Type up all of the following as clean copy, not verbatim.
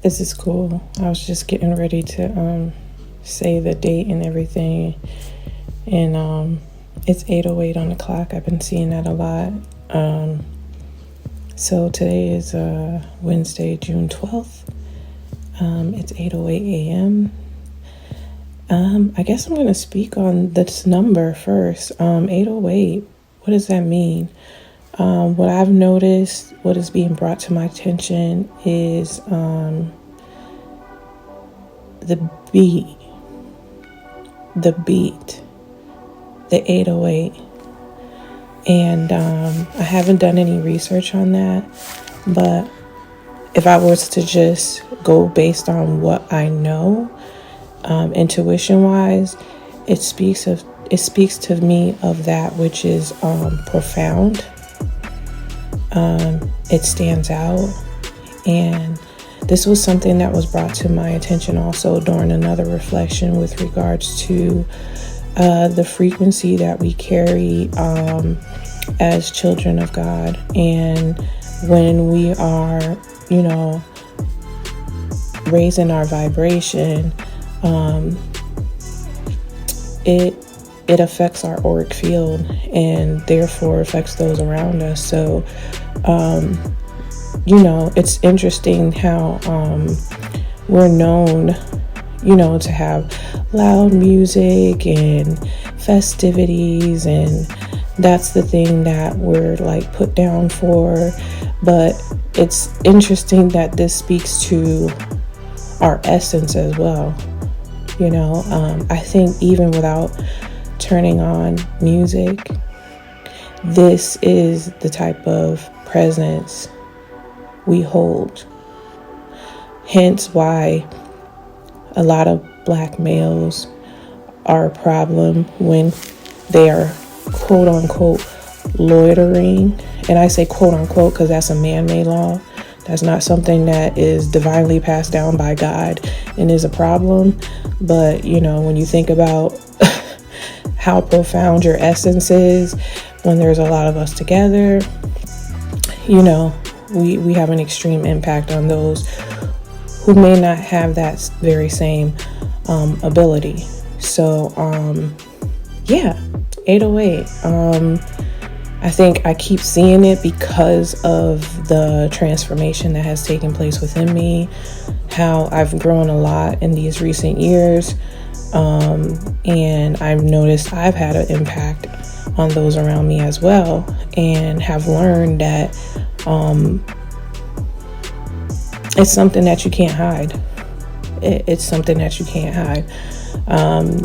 This is cool. I was just getting ready to say the date and everything, and it's 8:08 on the clock. I've been seeing that a lot. So today is Wednesday, June 12th. It's 8:08 a.m. I guess I'm going to speak on this number first. 8:08. What does that mean? What I've noticed, what is being brought to my attention is the beat, the 808. And I haven't done any research on that, but if I was to just go based on what I know, intuition wise, it speaks to me of that which is profound. It stands out, and this was something that was brought to my attention also during another reflection with regards to the frequency that we carry as children of God. And when we are, raising our vibration, it affects our auric field and therefore affects those around us. So, it's interesting how we're known, to have loud music and festivities, and that's the thing that we're like put down for. But it's interesting that this speaks to our essence as well. I think even without turning on music, this is the type of presence we hold. Hence why a lot of black males are a problem when they are quote unquote loitering. And I say quote unquote because that's a man-made law. That's not something that is divinely passed down by God and is a problem. But, when you think about how profound your essence is, when there's a lot of us together, we have an extreme impact on those who may not have that very same ability. So, 808. I think I keep seeing it because of the transformation that has taken place within me, how I've grown a lot in these recent years. And I've noticed I've had an impact on those around me as well, and have learned that it's something that you can't hide. It's something that you can't hide.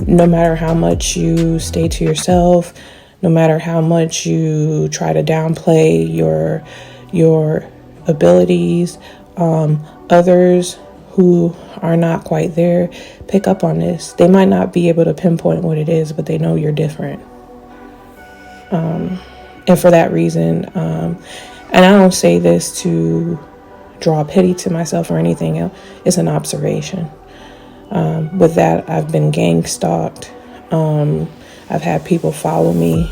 No matter how much you stay to yourself, no matter how much you try to downplay your abilities, others who are not quite there pick up on this. They might not be able to pinpoint what it is, but they know you're different. And for that reason, and I don't say this to draw pity to myself or anything else, it's an observation. With that, I've been gang stalked. I've had people follow me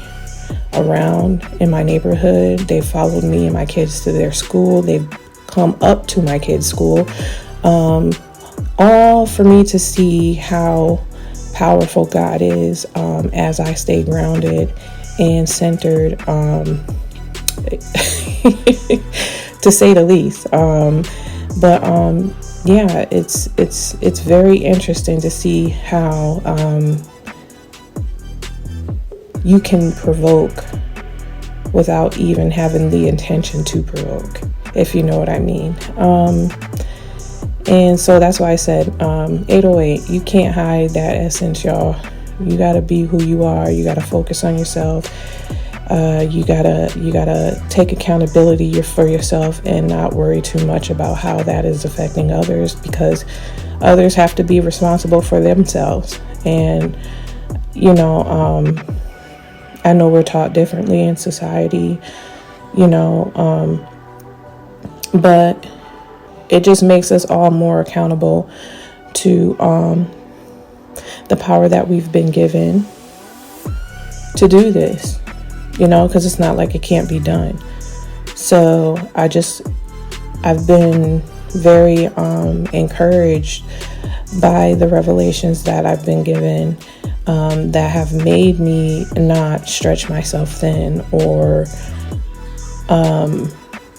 around in my neighborhood. They've followed me and my kids to their school. They've come up to my kids' school, all for me to see how powerful God is, as I stay grounded and centered, to say the least. It's very interesting to see how you can provoke without even having the intention to provoke, if you know what I mean. And so that's why I said 808. You can't hide that essence, y'all. You gotta be who you are. You gotta focus on yourself. You gotta take accountability for yourself and not worry too much about how that is affecting others, because others have to be responsible for themselves. And I know we're taught differently in society, but it just makes us all more accountable to the power that we've been given to do this, because it's not like it can't be done. So I've been very encouraged by the revelations that I've been given, that have made me not stretch myself thin or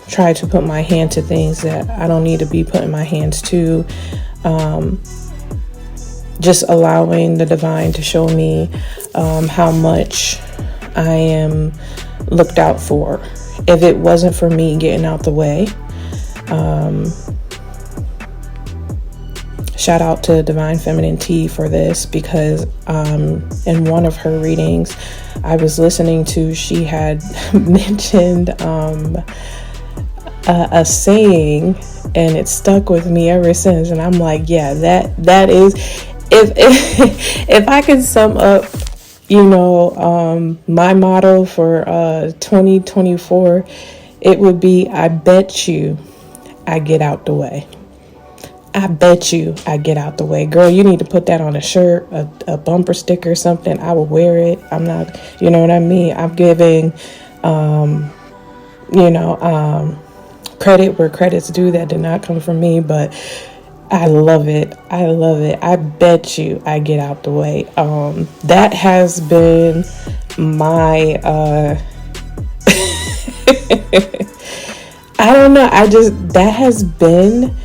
try to put my hand to things that I don't need to be putting my hands to. Just allowing the divine to show me how much I am looked out for. If it wasn't for me getting out the way, shout out to Divine Feminine T for this, because in one of her readings I was listening to, she had mentioned a saying, and it stuck with me ever since. And I'm like, yeah, that is, if I could sum up, my motto for 2024, it would be, I bet you I get out the way. I bet you I get out the way. Girl, you need to put that on a shirt, a bumper sticker or something. I will wear it. I'm not, you know what I mean? I'm giving, credit where credit's due. That did not come from me, but I love it. I bet you I get out the way. That has been my, I don't know. That has been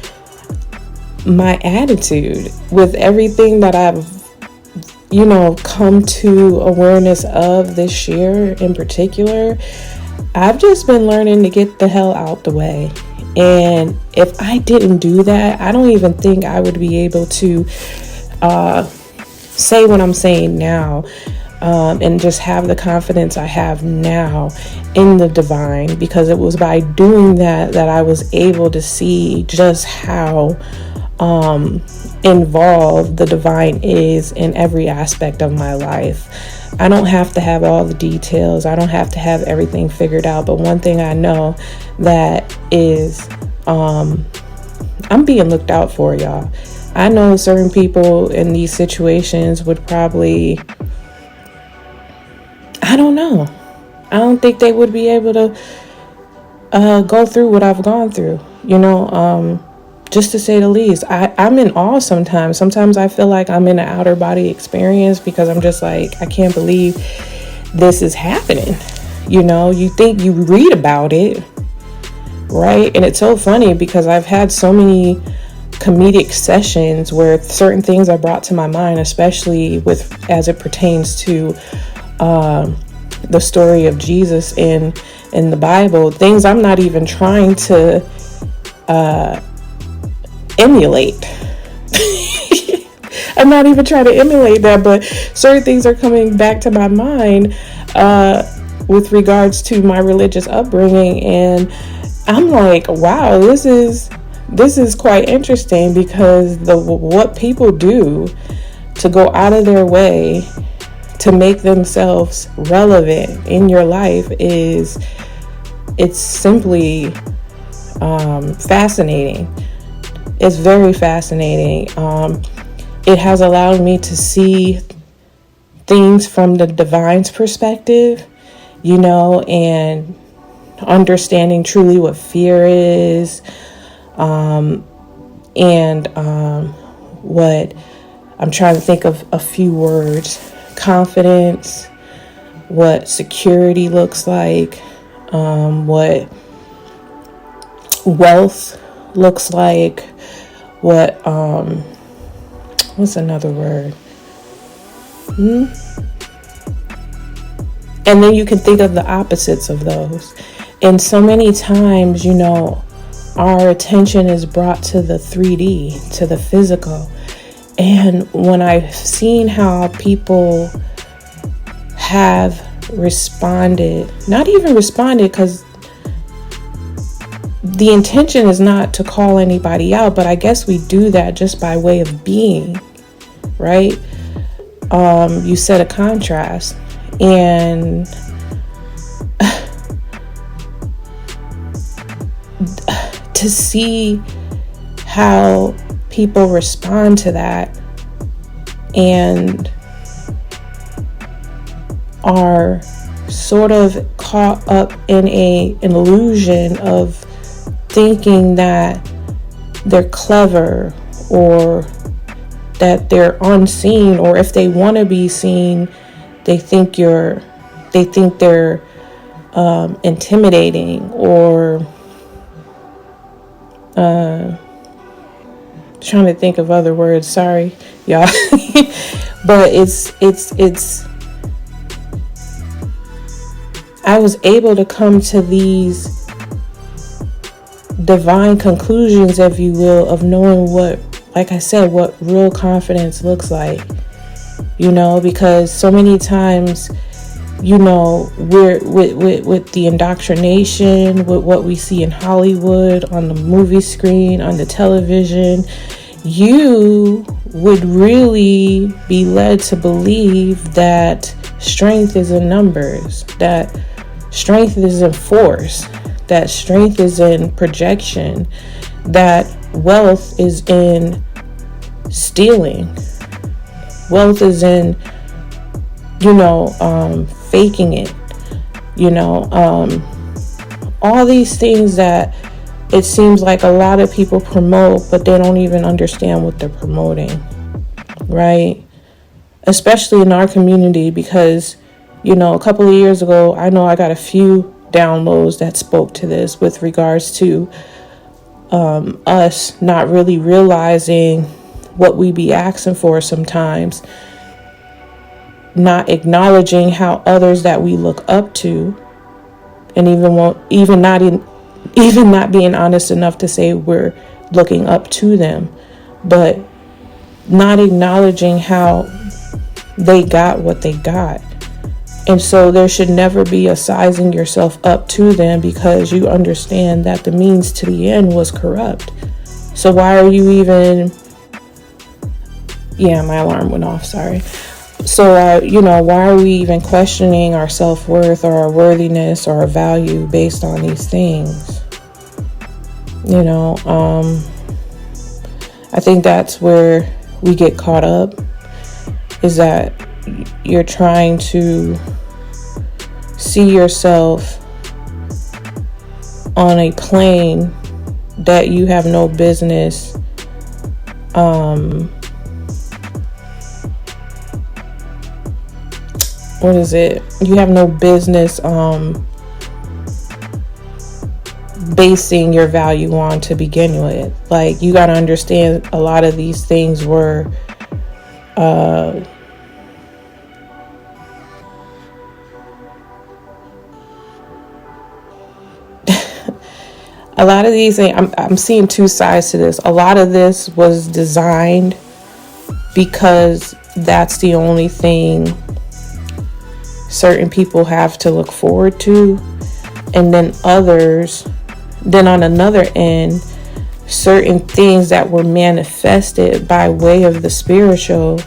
my attitude with everything that I've, come to awareness of this year in particular. I've just been learning to get the hell out the way. And if I didn't do that, I don't even think I would be able to say what I'm saying now, and just have the confidence I have now in the divine, because it was by doing that I was able to see just how involved the divine is in every aspect of my life. I don't have to have all the details. I don't have to have everything figured out. But one thing I know that is, I'm being looked out for, y'all. I know certain people in these situations would probably, I don't know. I don't think they would be able to go through what I've gone through, just to say the least. I'm in awe sometimes. Sometimes I feel like I'm in an outer body experience, because I'm just like, I can't believe this is happening. You think you read about it, right? And it's so funny because I've had so many comedic sessions where certain things are brought to my mind, especially as it pertains to the story of Jesus in the Bible, things I'm not even trying to emulate. I'm not even trying to emulate that, but certain things are coming back to my mind with regards to my religious upbringing, and I'm like, wow, this is quite interesting, because what people do to go out of their way to make themselves relevant in your life it's simply fascinating. It's very fascinating. It has allowed me to see things from the divine's perspective, and understanding truly what fear is, and what I'm trying to think of a few words: confidence, what security looks like, what wealth looks like, what what's another word? And then you can think of the opposites of those. And so many times, our attention is brought to the 3D, to the physical. And when I've seen how people have responded, not even responded, because the intention is not to call anybody out, but I guess we do that just by way of being, right? You set a contrast, and to see how people respond to that and are sort of caught up in an illusion of thinking that they're clever, or that they're unseen, or if they want to be seen, they think they're intimidating, or trying to think of other words, sorry y'all. But it's I was able to come to these divine conclusions, if you will, of knowing what, like I said, what real confidence looks like, because so many times, we're with the indoctrination, with what we see in Hollywood, on the movie screen, on the television, you would really be led to believe that strength is in numbers, that strength is in force, that strength is in projection, that wealth is in stealing, wealth is in, faking it, all these things that it seems like a lot of people promote, but they don't even understand what they're promoting, right? Especially in our community, because, a couple of years ago, I know I got a few downloads that spoke to this with regards to us not really realizing what we be asking for sometimes, not acknowledging how others that we look up to, and even not being honest enough to say we're looking up to them, but not acknowledging how they got what they got. And so there should never be a sizing yourself up to them, because you understand that the means to the end was corrupt. So why are you even... Yeah, my alarm went off, sorry. So, why are we even questioning our self-worth or our worthiness or our value based on these things? I think that's where we get caught up, is that you're trying to see yourself on a plane that you have no business you have no business basing your value on to begin with. Like, you got to understand, a lot of these things were a lot of these things, I'm seeing two sides to this. A lot of this was designed because that's the only thing certain people have to look forward to. And then on another end, certain things that were manifested by way of the spiritual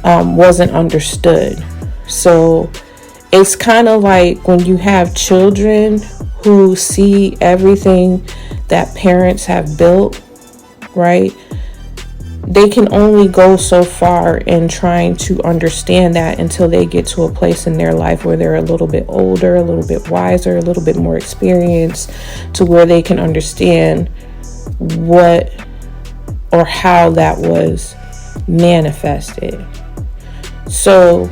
wasn't understood. So it's kind of like when you have children who see everything that parents have built, right? They can only go so far in trying to understand that until they get to a place in their life where they're a little bit older, a little bit wiser, a little bit more experienced, to where they can understand what or how that was manifested. So,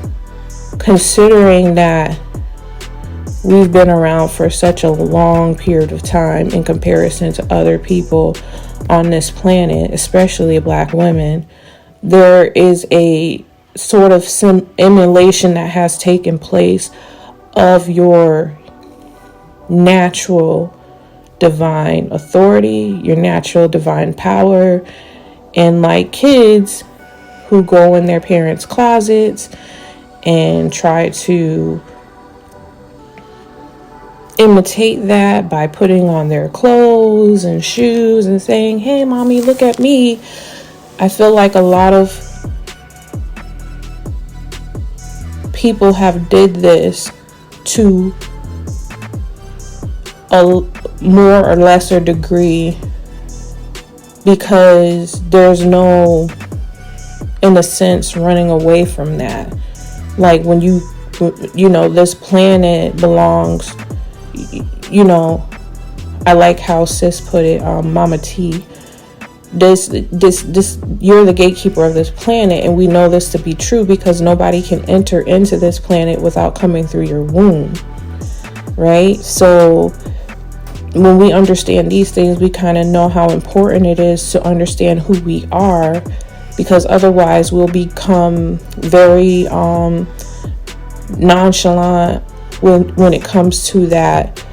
considering that we've been around for such a long period of time in comparison to other people on this planet, especially Black women, there is a sort of emulation that has taken place of your natural divine authority, your natural divine power, and like kids who go in their parents' closets and try to imitate that by putting on their clothes and shoes and saying, "Hey, mommy, look at me." I feel like a lot of people have did this to a more or lesser degree, because there's no, in a sense, running away from that. Like, when this planet belongs, I like how sis put it, Mama T, this you're the gatekeeper of this planet, and we know this to be true because nobody can enter into this planet without coming through your womb, right? So when we understand these things, we kind of know how important it is to understand who we are, because otherwise we'll become very nonchalant when it comes to that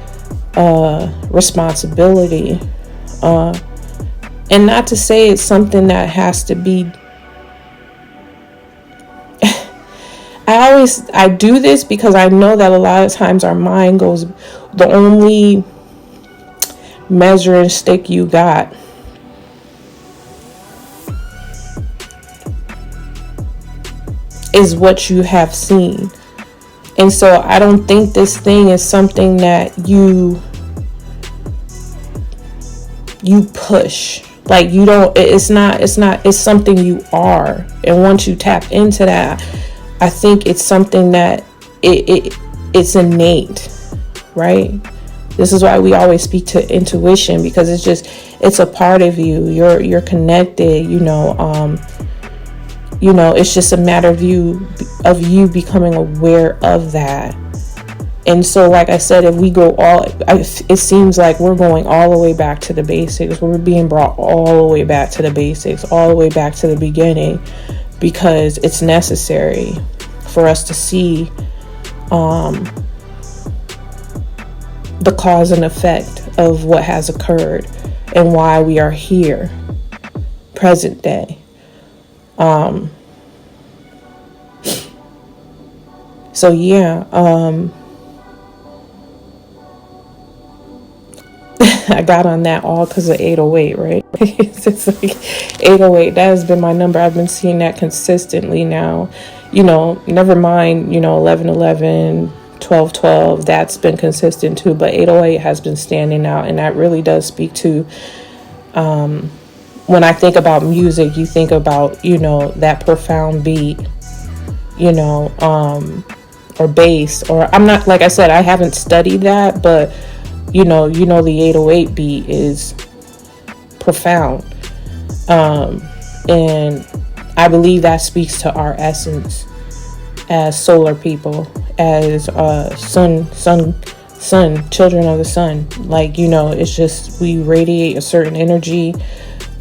responsibility. And not to say it's something that has to be. I do this because I know that a lot of times our mind goes, the only measuring stick you got is what you have seen. And so I don't think this thing is something that you push. Like, you don't, it's something you are. And once you tap into that, I think it's something that it's innate, right? This is why we always speak to intuition, because it's a part of you. You're connected, it's just a matter of you becoming aware of that. And so, like I said, if we go it seems like we're going all the way back to the basics. We're being brought all the way back to the basics, all the way back to the beginning, because it's necessary for us to see the cause and effect of what has occurred and why we are here, present day. So yeah, I got on that all because of 808, right? It's like 808, that has been my number. I've been seeing that consistently now. Never mind, 1111, 1212, that's been consistent too. But 808 has been standing out, and that really does speak to, when I think about music, you think about, that profound beat, or bass, or I'm not, like I said, I haven't studied that, but the 808 beat is profound. And I believe that speaks to our essence as solar people, as sun, children of the sun. Like, it's just, we radiate a certain energy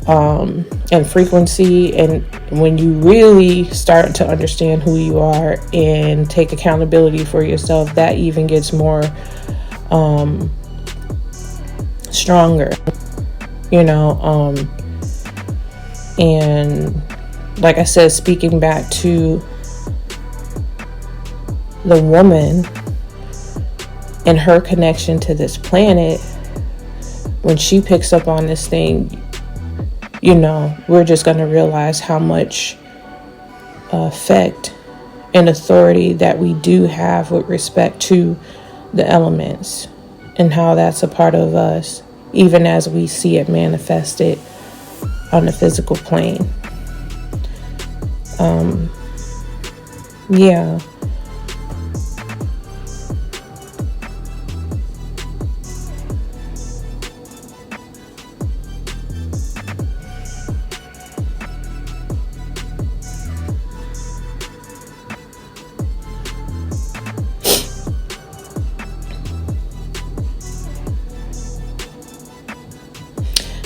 and frequency, and when you really start to understand who you are and take accountability for yourself, that even gets more stronger, and like I said, speaking back to the woman and her connection to this planet, when she picks up on this thing, we're just going to realize how much effect and authority that we do have with respect to the elements, and how that's a part of us, even as we see it manifested on the physical plane. Yeah.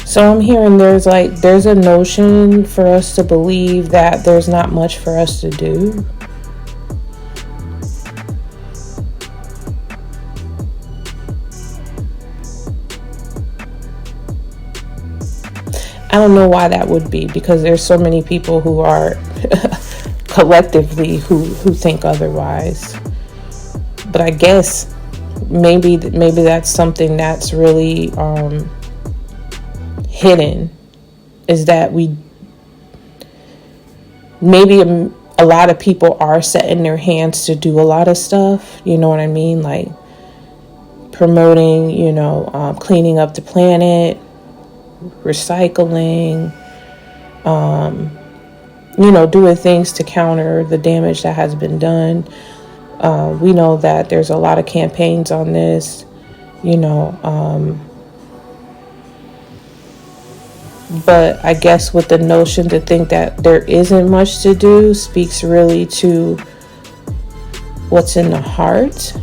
So I'm hearing there's a notion for us to believe that there's not much for us to do. I don't know why that would be, because there's so many people who are collectively who think otherwise. But I guess maybe that's something that's really hidden, is that maybe a lot of people are setting their hands to do a lot of stuff, you know what I mean, like promoting, cleaning up the planet, recycling, doing things to counter the damage that has been done. We know that there's a lot of campaigns on this, But I guess with the notion to think that there isn't much to do speaks really to what's in the heart.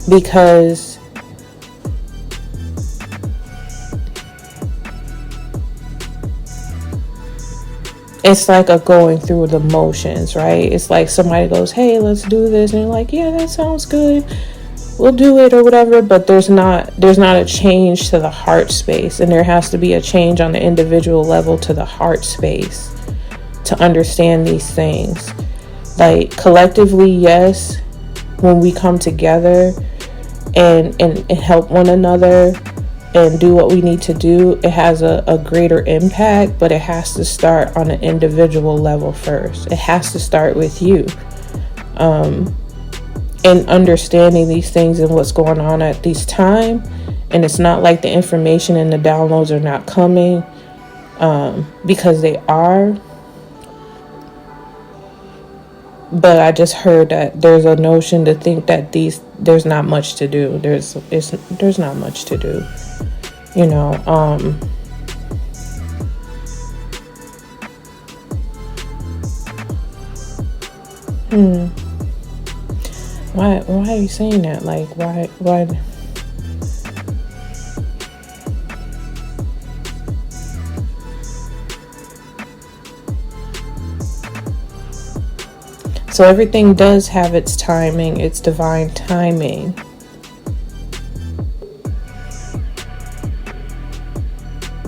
Because it's like a going through the motions, right? It's like somebody goes, hey, let's do this. And you're like, yeah, that sounds good. We'll do it or whatever. But there's not a change to the heart space. And there has to be a change on the individual level to the heart space to understand these things. Like collectively, yes, when we come together and help one another and do what we need to do, it has a greater impact, but it has to start on an individual level first. It has to start with you. And understanding these things and what's going on at this time. And it's not like the information and the downloads are not coming, because they are. But I just heard that there's a notion to think that there's not much to do. There's not much to do. You know, why are you saying that? Like, why? So everything does have its timing, its divine timing.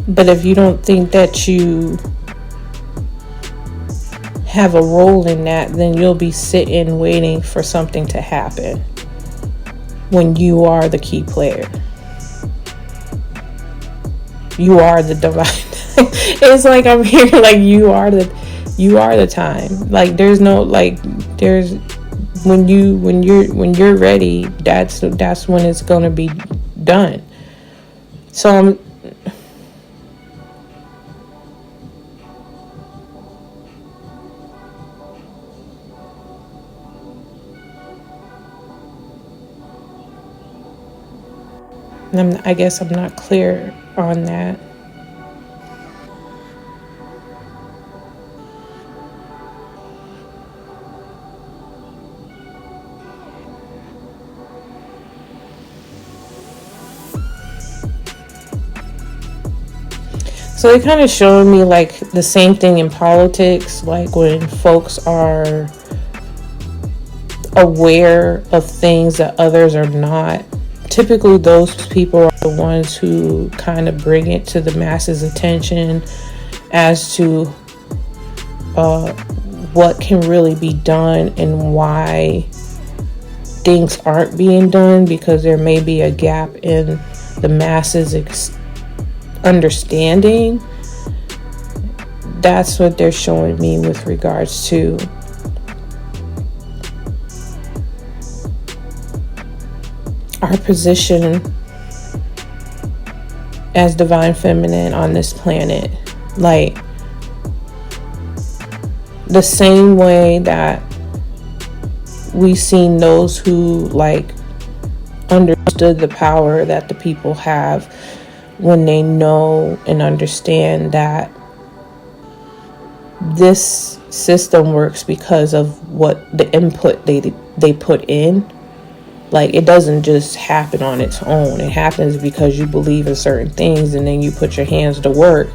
But if you don't think that you have a role in that, then you'll be sitting waiting for something to happen when you are the key player. You are the divine. It's like I'm here, like you are the time. Like there's no, like there's when you're ready, that's when it's gonna be done. So I guess I'm not clear on that. So it kind of showed me like the same thing in politics, like when folks are aware of things that others are not. Typically those people are the ones who kind of bring it to the masses' attention as to what can really be done and why things aren't being done, because there may be a gap in the masses' understanding. That's what they're showing me with regards to our position as divine feminine on this planet. Like the same way that we've seen those who like understood the power that the people have when they know and understand that this system works because of what the input they put in. Like it doesn't just happen on its own. It happens because you believe in certain things, and then you put your hands to work.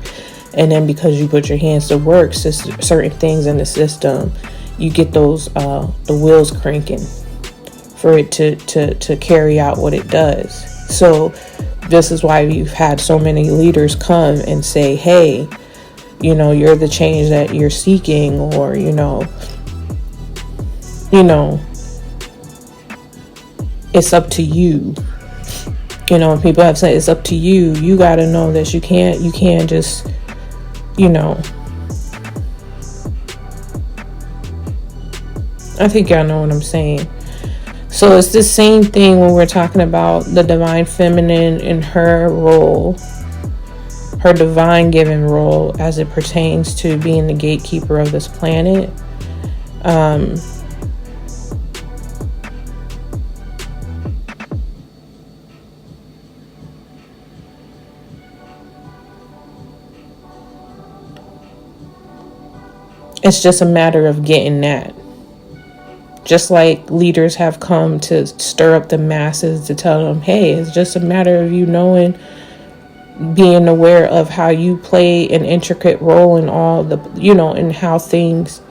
And then because you put your hands to work, certain things in the system, you get those the wheels cranking for it to carry out what it does. So this is why you've had so many leaders come and say, hey, you know, you're the change that you're seeking, or you know, it's up to you. You know, people have said it's up to you. You got to know that you can't just, you know. I think y'all know what I'm saying. So it's the same thing when we're talking about the divine feminine and her role, her divine given role as it pertains to being the gatekeeper of this planet. It's just a matter of getting that. Just like leaders have come to stir up the masses to tell them, hey, it's just a matter of you knowing, being aware of how you play an intricate role in all the, in how things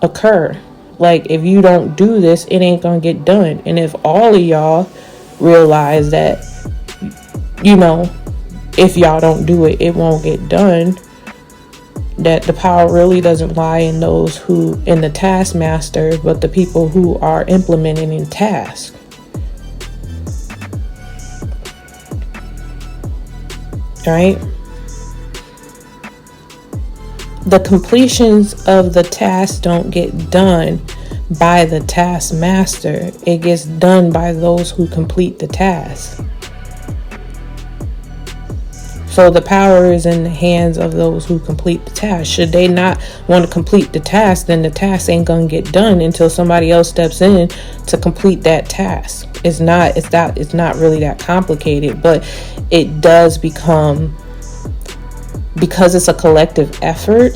occur. Like, if you don't do this, it ain't gonna get done. And if all of y'all realize that, if y'all don't do it, it won't get done, that the power really doesn't lie in the taskmaster, but the people who are implementing in task. Right? The completions of the task don't get done by the taskmaster. It gets done by those who complete the task. So the power is in the hands of those who complete the task. Should they not want to complete the task, then the task ain't gonna get done until somebody else steps in to complete that task. It's not really that complicated, but it does become, because it's a collective effort,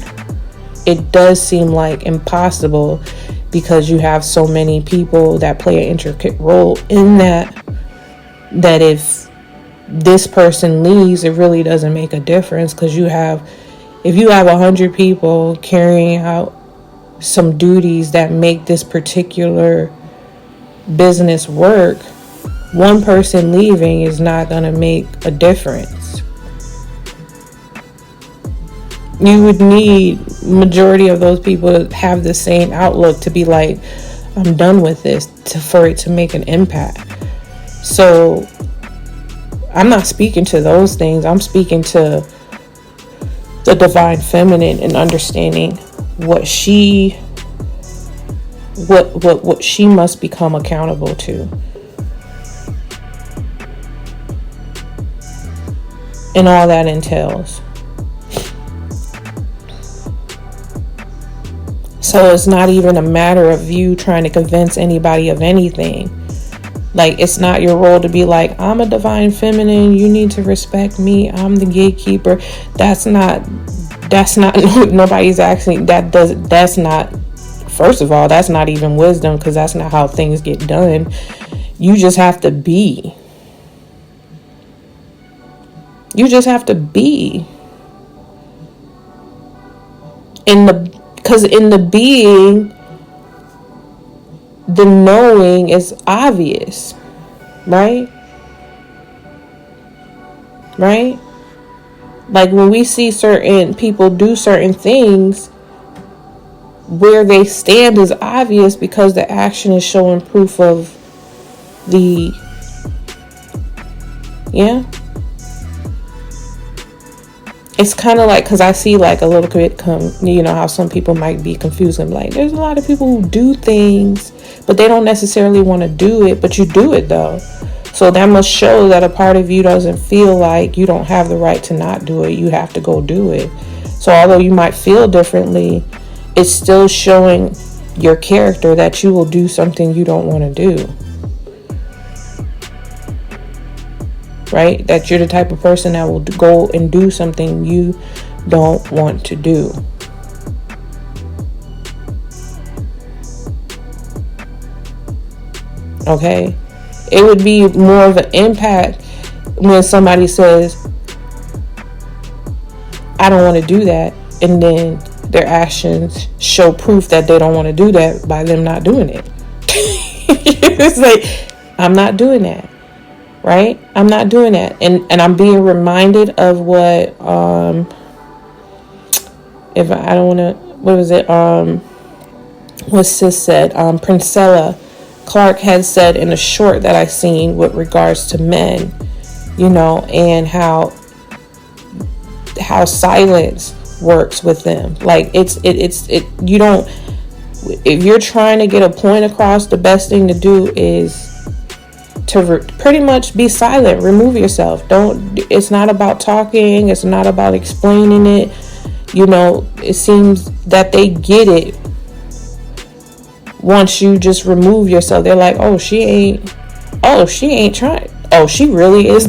it does seem like impossible, because you have so many people that play an intricate role in that if this person leaves, it really doesn't make a difference, because if you have 100 people carrying out some duties that make this particular business work, one person leaving is not going to make a difference. You would need majority of those people to have the same outlook, to be like, I'm done with this, for it to make an impact. So I'm not speaking to those things. I'm speaking to the divine feminine and understanding what she must become accountable to. And all that entails. So it's not even a matter of you trying to convince anybody of anything. Like, it's not your role to be like, I'm a divine feminine, you need to respect me, I'm the gatekeeper. That's not nobody's asking. That's not, first of all, that's not even wisdom, because that's not how things get done. You just have to be. You just have to be. Because in the being, the knowing is obvious, right? Right? Like, when we see certain people do certain things, where they stand is obvious, because the action is showing proof of the, It's kind of like, because I see like a little bit how some people might be confused. I'm like, there's a lot of people who do things, but they don't necessarily want to do it, but you do it though. So that must show that a part of you doesn't feel like you don't have the right to not do it. You have to go do it. So although you might feel differently, it's still showing your character that you will do something you don't want to do. Right? That you're the type of person that will go and do something you don't want to do. Okay? It would be more of an impact when somebody says, I don't want to do that, and then their actions show proof that they don't want to do that by them not doing it. It's like, I'm not doing that. Right? I'm not doing that. And I'm being reminded of what, if I don't want to, what was it? What sis said, Princella Clark had said in a short that I seen with regards to men, and how silence works with them. Like, you don't, if you're trying to get a point across, the best thing to do is to pretty much be silent. Remove yourself. It's not about talking. It's not about explaining it. It seems that they get it once you just remove yourself. They're like, oh, she ain't trying. Oh, she really is.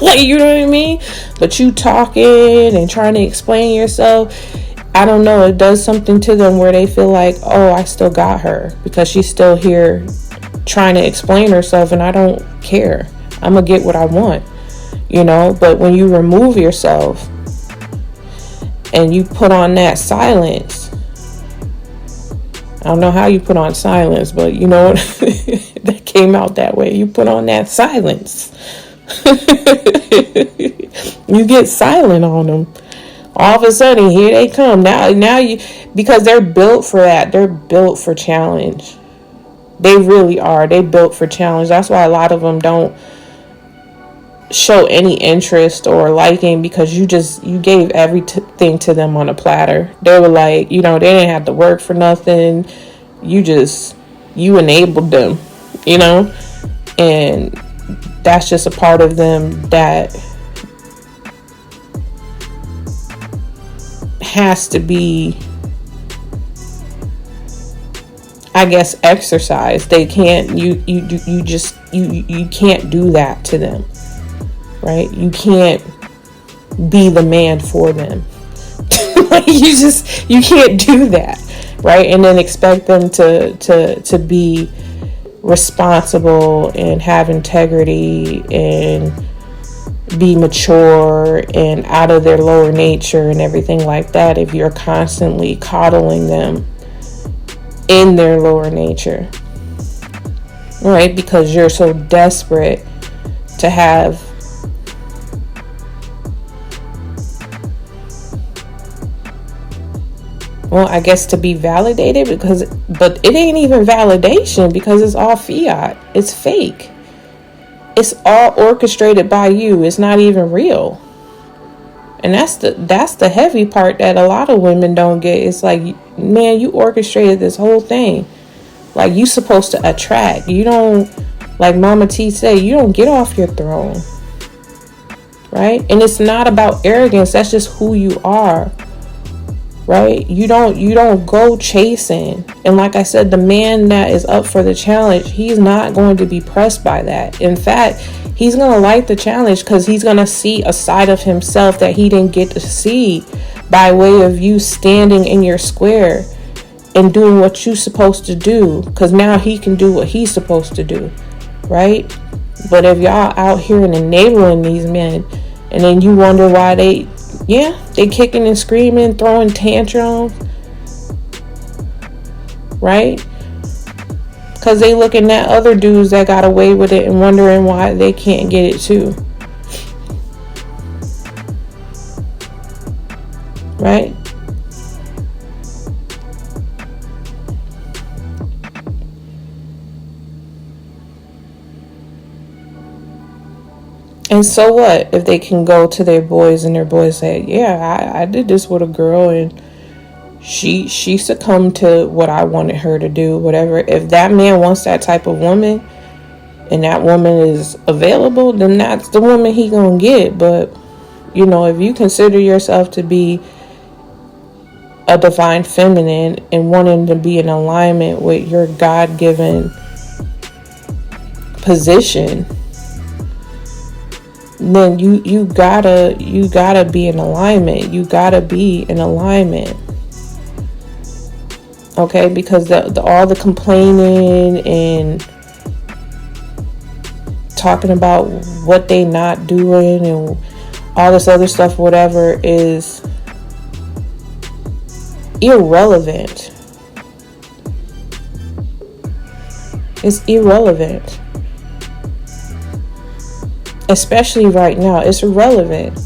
Like, you know what I mean? But you talking and trying to explain yourself, I don't know, it does something to them where they feel like, oh, I still got her because she's still here trying to explain herself, and I don't care. I'm gonna get what I want, but when you remove yourself and you put on that silence, I don't know how you put on silence, but you know what? That came out that way. You put on that silence. You get silent on them. All of a sudden, here they come. Now you, because they're built for that. They're built for challenge. They really are. They built for challenge. That's why a lot of them don't show any interest or liking, because you gave everything to them on a platter. They were like, they didn't have to work for nothing. You enabled them, and that's just a part of them that has to be, I guess, exercised. They can't, you can't do that to them, right? You can't be the man for them. You can't do that, right? And then expect them to be responsible and have integrity and be mature and out of their lower nature and everything like that if you're constantly coddling them in their lower nature, right? Because you're so desperate to have I guess to be validated, but it ain't even validation, because it's all fiat. It's fake. It's all orchestrated by you. It's not even real. And that's the heavy part that a lot of women don't get. It's like, man, you orchestrated this whole thing. Like, you supposed to attract. You don't, like Mama T said, you don't get off your throne. Right? And it's not about arrogance. That's just who you are. Right? You don't go chasing. And like I said, the man that is up for the challenge, he's not going to be pressed by that. In fact, he's going to like the challenge because he's going to see a side of himself that he didn't get to see by way of you standing in your square and doing what you're supposed to do, because now he can do what he's supposed to do. Right? But if y'all out here and enabling these men, and then you wonder why they kicking and screaming, throwing tantrums, right? Because they looking at other dudes that got away with it and wondering why they can't get it too. Right? And so what if they can go to their boys and their boys say, yeah, I did this with a girl and she succumbed to what I wanted her to do, whatever. If that man wants that type of woman and that woman is available, then that's the woman he gonna get. But, if you consider yourself to be a divine feminine and wanting to be in alignment with your God-given position, then you gotta be in alignment. You gotta be in alignment. Okay, because all the complaining and talking about what they not doing and all this other stuff, whatever, is irrelevant. It's irrelevant. Especially right now, it's irrelevant,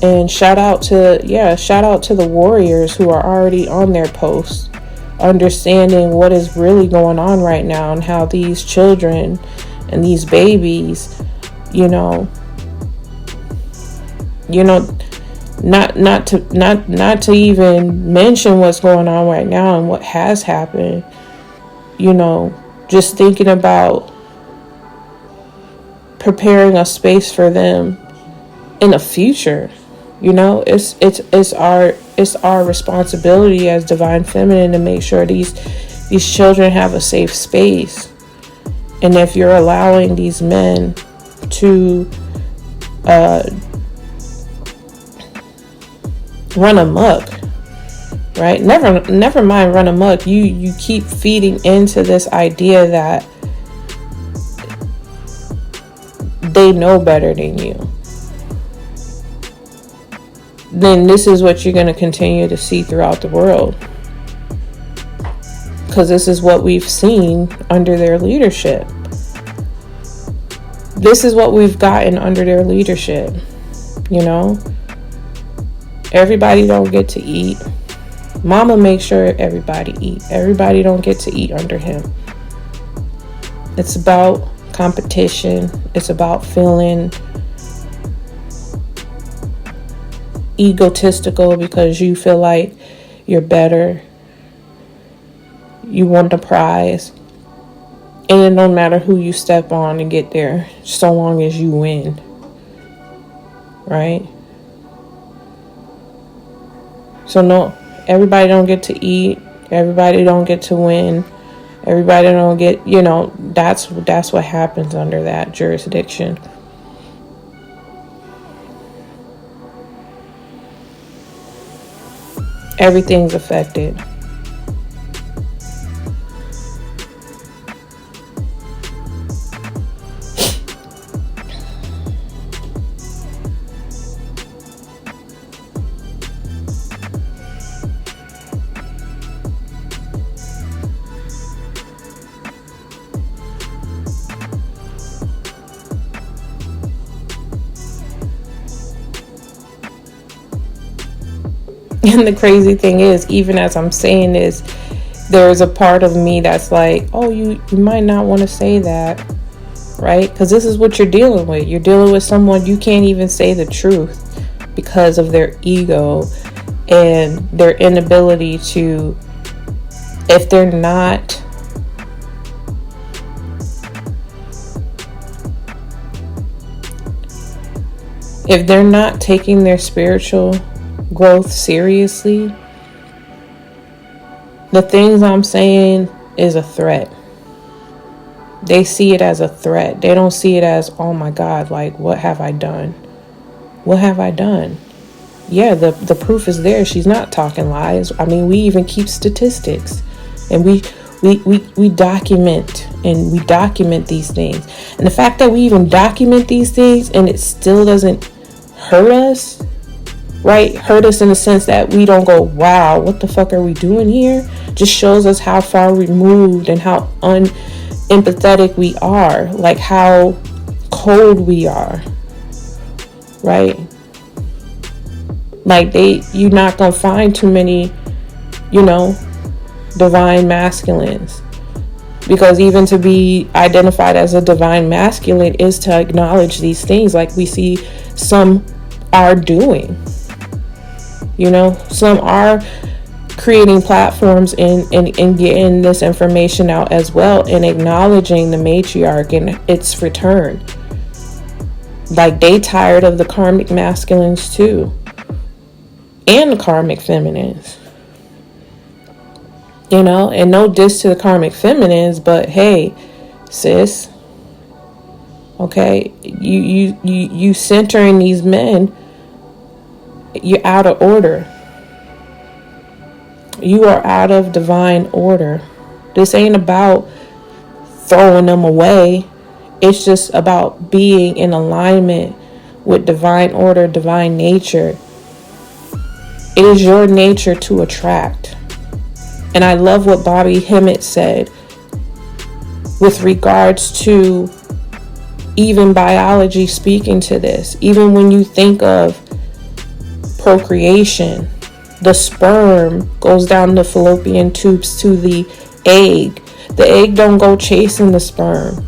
And shout out to the warriors who are already on their posts, understanding what is really going on right now and how these children and these babies, not to even mention what's going on right now and what has happened, just thinking about preparing a space for them in the future. It's our responsibility as divine feminine to make sure these children have a safe space. And if you're allowing these men to run amok, right? Never mind run amok. You keep feeding into this idea that they know better than you. Then this is what you're going to continue to see throughout the world. Because this is what we've seen under their leadership. This is what we've gotten under their leadership. You know? Everybody don't get to eat. Mama makes sure everybody eat. Everybody don't get to eat under him. It's about competition. It's about feeling egotistical because you feel like you're better. You want the prize. And it don't matter who you step on to get there, so long as you win. Right? So no, everybody don't get to eat. Everybody don't get to win. Everybody don't get, that's what happens under that jurisdiction. Everything's affected. And the crazy thing is, even as I'm saying this, there's a part of me that's like, oh, you might not want to say that, right? Because this is what you're dealing with. You're dealing with someone you can't even say the truth because of their ego and their inability to, if they're not taking their spiritual growth seriously, the things I'm saying is a threat. They see it as a threat. They don't see it as, oh my God, like, what have I done? What have I done? Yeah, the proof is there. She's not talking lies. I mean, we even keep statistics, and we document, and we document these things. And the fact that we even document these things and it still doesn't hurt us, right? Hurt us in the sense that we don't go, wow, what the fuck are we doing here? Just shows us how far removed and how unempathetic we are, like how cold we are, right? Like you're not gonna find too many, divine masculines, because even to be identified as a divine masculine is to acknowledge these things, like we see some are doing. Some are creating platforms and getting this information out as well, and acknowledging the matriarch and its return. Like, they tired of the karmic masculines too, and the karmic feminines. And no diss to the karmic feminines, but hey, sis, okay, you centering these men, you're out of order. You are out of divine order. This ain't about throwing them away. It's just about being in alignment with divine order, divine nature. It is your nature to attract. And I love what Bobby Hemmett said with regards to even biology speaking to this. Even when you think of procreation, the sperm goes down the fallopian tubes to the egg. The egg don't go chasing the sperm.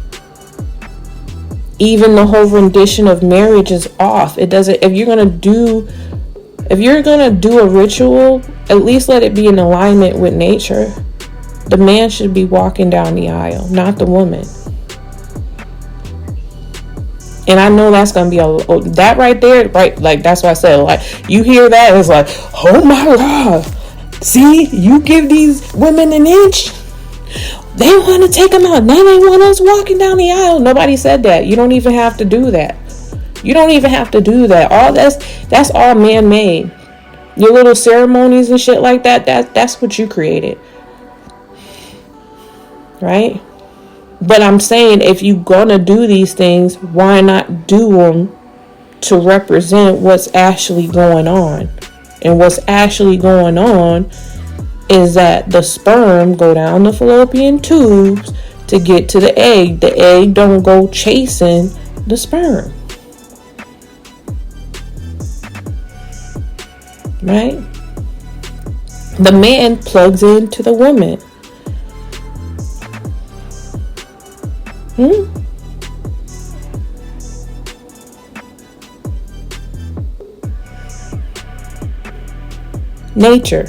Even the whole rendition of marriage is off. It doesn't. If you're gonna do a ritual, at least let it be in alignment with nature. The man should be walking down the aisle, not the woman. And I know that's going to be that right there, right? Like, that's why I said, like, you hear that, it's like, oh my God. See, you give these women an inch, they want to take them out. Now they want us walking down the aisle. Nobody said that. You don't even have to do that. You don't even have to do that. All that's all man-made. Your little ceremonies and shit like that's what you created. Right? But I'm saying, if you're gonna do these things, why not do them to represent what's actually going on? And what's actually going on is that the sperm go down the fallopian tubes to get to the egg. The egg don't go chasing the sperm. Right? The man plugs into the woman. Nature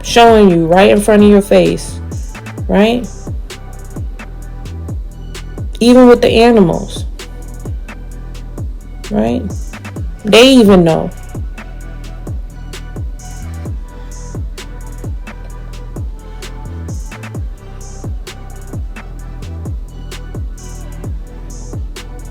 showing you right in front of your face, right? Even with the animals, right? They even know.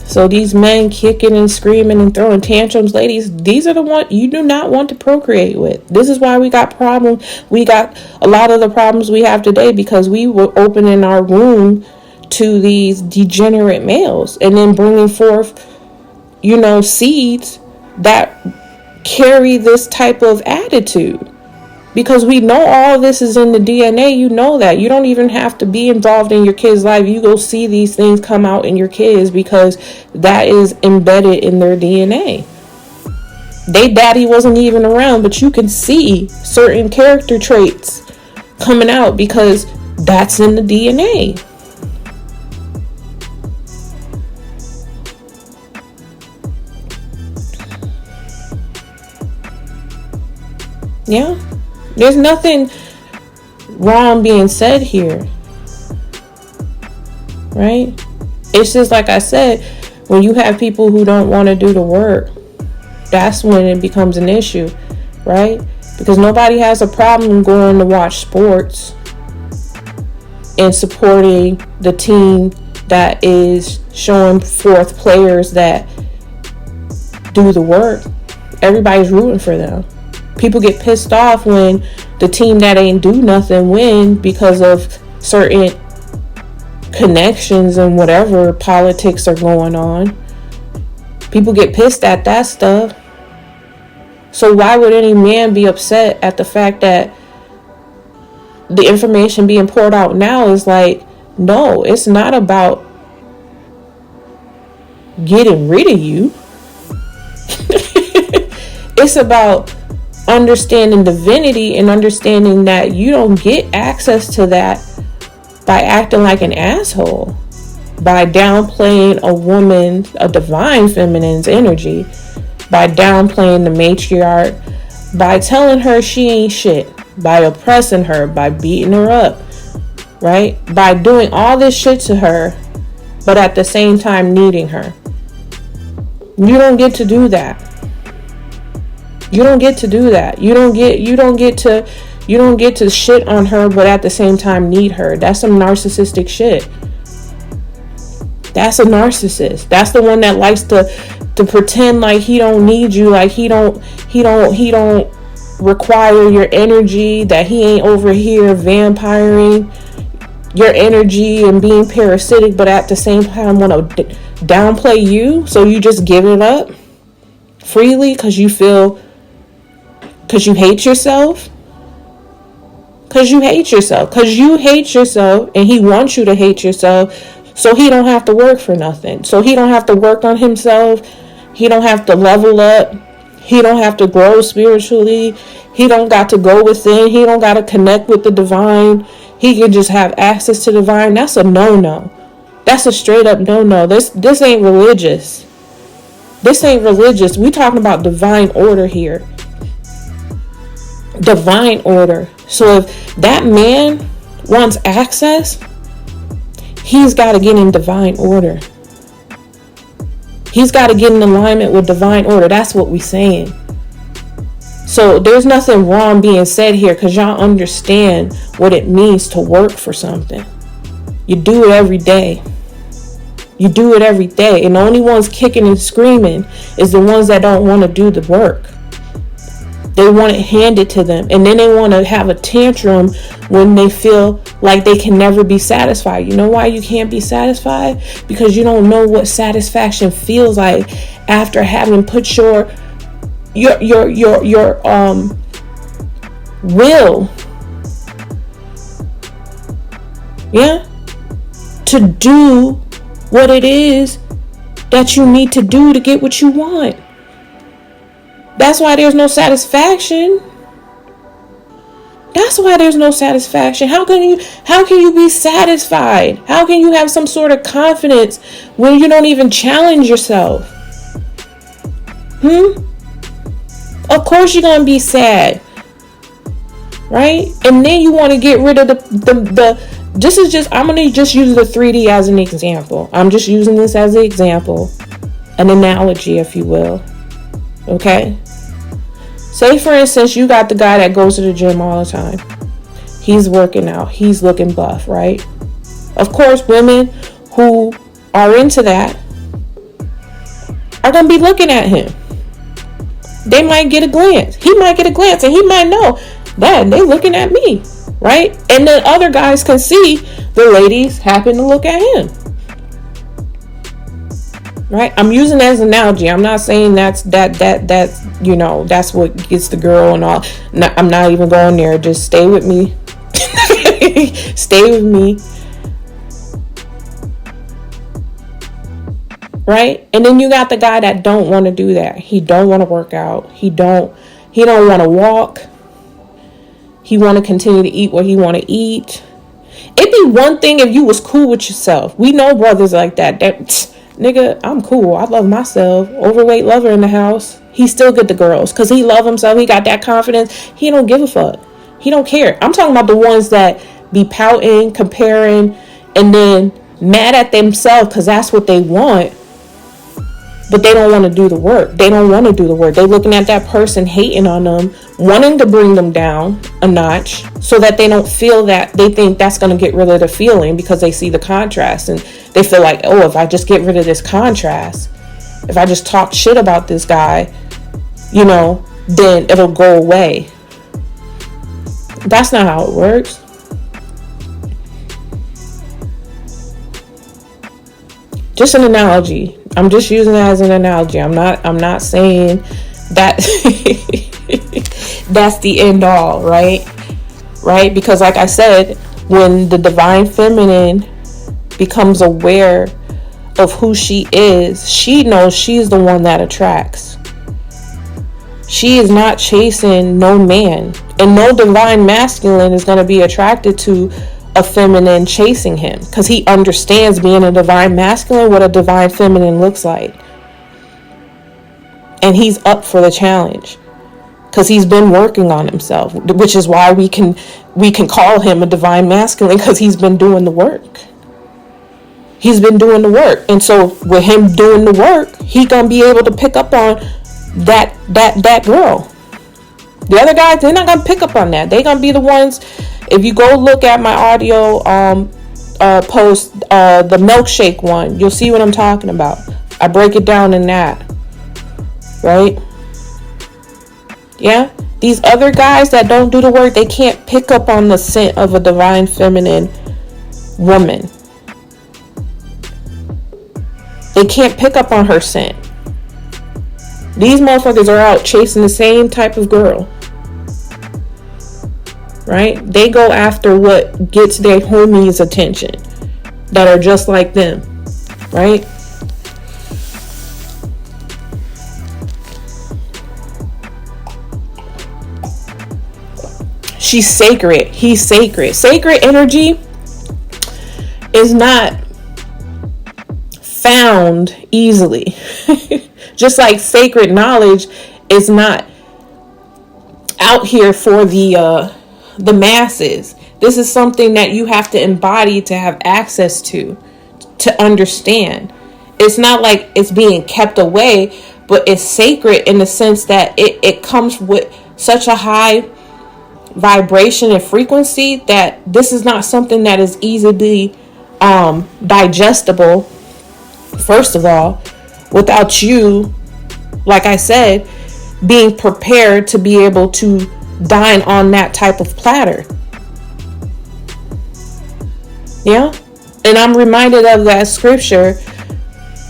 So these men kicking and screaming and throwing tantrums, ladies, these are the ones you do not want to procreate with. This is why we got problems. We got a lot of the problems we have today because we were opening our womb to these degenerate males and then bringing forth, seeds that carry this type of attitude. Because we know all this is in the DNA. You know that. You don't even have to be involved in your kid's life. You go see these things come out in your kids because that is embedded in their DNA. They daddy wasn't even around, but you can see certain character traits coming out because that's in the DNA. Yeah. There's nothing wrong being said here, right? It's just like I said, when you have people who don't want to do the work, that's when it becomes an issue, right? Because nobody has a problem going to watch sports and supporting the team that is showing forth players that do the work. Everybody's rooting for them. People get pissed off when the team that ain't do nothing win because of certain connections and whatever politics are going on. People get pissed at that stuff. So why would any man be upset at the fact that the information being poured out now is like, no, it's not about getting rid of you. It's about understanding divinity and understanding that you don't get access to that by acting like an asshole, by downplaying a woman, a divine feminine's energy, by downplaying the matriarch, by telling her she ain't shit, by oppressing her, by beating her up, right? By doing all this shit to her, but at the same time needing her. You don't get to do that. You don't get to do that. You don't get to shit on her, but at the same time need her. That's some narcissistic shit. That's a narcissist. That's the one that likes to pretend like he don't need you, like he don't require your energy, that he ain't over here vampiring your energy and being parasitic, but at the same time want to downplay you, so you just give it up freely because you hate yourself. Because you hate yourself, and he wants you to hate yourself, so he don't have to work for nothing. So he don't have to work on himself. He don't have to level up. He don't have to grow spiritually. He don't got to go within. He don't got to connect with the divine. He can just have access to the divine. That's a no-no. That's a straight up no-no. This ain't religious. This ain't religious. We talking about divine order here. Divine order. So if that man wants access, he's got to get in divine order. He's got to get in alignment with divine order. That's what we're saying. So there's nothing wrong being said here, because y'all understand what it means to work for something. You do it every day. You do it every day. And the only ones kicking and screaming is the ones that don't want to do the work. They want it handed to them. And then they want to have a tantrum when they feel like they can never be satisfied. You know why you can't be satisfied? Because you don't know what satisfaction feels like after having put your will, yeah, to do what it is that you need to do to get what you want. That's why there's no satisfaction. That's why there's no satisfaction. How can you be satisfied? How can you have some sort of confidence when you don't even challenge yourself? Of course you're gonna be sad, right? And then you want to get rid of I'm gonna just use the 3D as an example. I'm just using this as an example, an analogy, if you will. Okay? Say, for instance, you got the guy that goes to the gym all the time. He's working out. He's looking buff, right? Of course, women who are into that are going to be looking at him. They might get a glance. He might get a glance, and he might know that they're looking at me, right? And then other guys can see the ladies happen to look at him. Right? I'm using it as an analogy. I'm not saying that's what gets the girl and all. I'm not even going there. Just stay with me. Stay with me. Right? And then you got the guy that don't want to do that. He don't want to work out. He don't want to walk. He want to continue to eat what he want to eat. It'd be one thing if you was cool with yourself. We know brothers like that. Nigga, I'm cool. I love myself. Overweight lover in the house. He still get the girls because he love himself. He got that confidence. He don't give a fuck. He don't care. I'm talking about the ones that be pouting, comparing, and then mad at themselves because that's what they want. But they don't want to do the work. They don't want to do the work. They're looking at that person, hating on them, wanting to bring them down a notch so that they don't feel that. They think that's going to get rid of the feeling because they see the contrast. And they feel like, oh, if I just get rid of this contrast, if I just talk shit about this guy, then it'll go away. That's not how it works. Just an analogy. I'm just using it as an analogy. I'm not saying that that's the end all, right? Right? Because like I said, when the divine feminine becomes aware of who she is, she knows she's the one that attracts. She is not chasing no man, and no divine masculine is going to be attracted to a feminine chasing him, because he understands, being a divine masculine, what a divine feminine looks like, and he's up for the challenge because he's been working on himself, which is why we can call him a divine masculine, because he's been doing the work. He's been doing the work, and so with him doing the work, he gonna be able to pick up on that girl. The other guys, they're not gonna pick up on that. They're gonna be the ones. If you go look at my audio post, the milkshake one, you'll see what I'm talking about. I break it down in that, right? Yeah, these other guys that don't do the work, they can't pick up on the scent of a divine feminine woman. They can't pick up on her scent. These motherfuckers are out chasing the same type of girl. Right? They go after what gets their homies' attention that are just like them. Right? She's sacred. He's sacred. Sacred energy is not found easily. Just like sacred knowledge is not out here for the masses. This is something that you have to embody to have access to understand. It's not like it's being kept away, but it's sacred in the sense that it comes with such a high vibration and frequency that this is not something that is easily digestible, first of all, without you, like I said, being prepared to be able to dine on that type of platter. Yeah. And I'm reminded of that scripture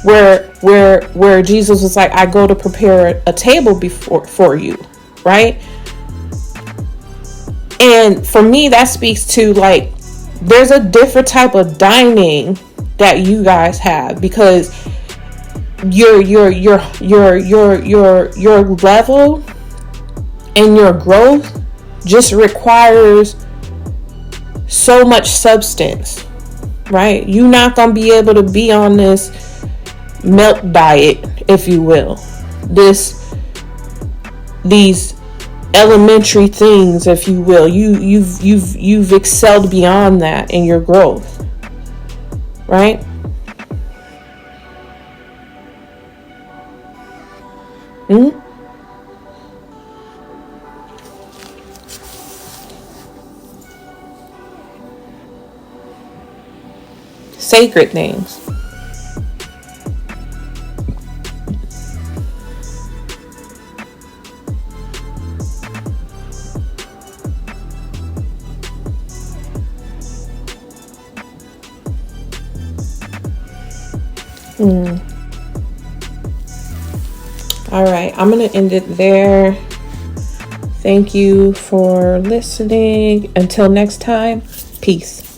where Jesus was like, I go to prepare a table for you, right? And for me, that speaks to like, there's a different type of dining that you guys have, because your level and your growth just requires so much substance, right? You're not gonna be able to be on this milk diet, if you will, these elementary things, if you will. You've excelled beyond that in your growth, right? Sacred things. All right, I'm going to end it there. Thank you for listening. Until next time, peace.